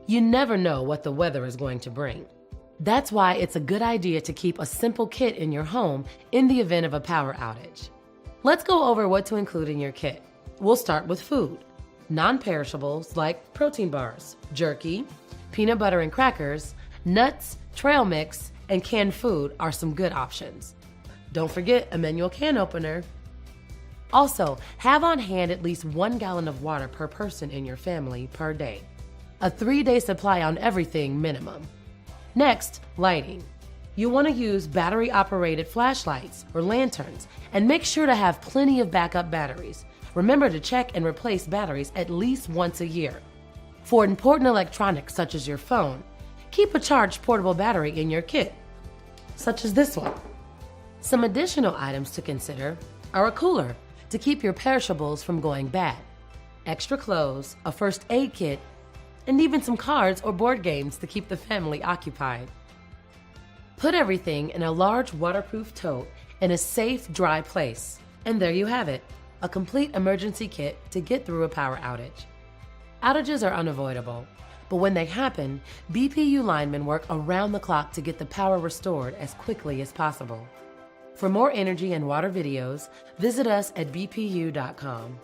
You never know what the weather is going to bring. That's why it's a good idea to keep a simple kit in your home in the event of a power outage. Let's go over what to include in your kit. We'll start with food. Non-perishables like protein bars, jerky, peanut butter and crackers, nuts, trail mix, and canned food are some good options. Don't forget a manual can opener. Also, have on hand at least 1 gallon of water per person in your family per day. A 3-day supply on everything minimum. Next, lighting. You want to use battery-operated flashlights or lanterns, and make sure to have plenty of backup batteries. Remember to check and replace batteries at least once a year. For important electronics such as your phone, keep a charged portable battery in your kit, such as this one. Some additional items to consider are a cooler to keep your perishables from going bad, extra clothes, a first aid kit, and even some cards or board games to keep the family occupied. Put everything in a large waterproof tote in a safe, dry place. And there you have it, a complete emergency kit to get through a power outage. Outages are unavoidable, but when they happen, BPU linemen work around the clock to get the power restored as quickly as possible. For more energy and water videos, visit us at bpu.com.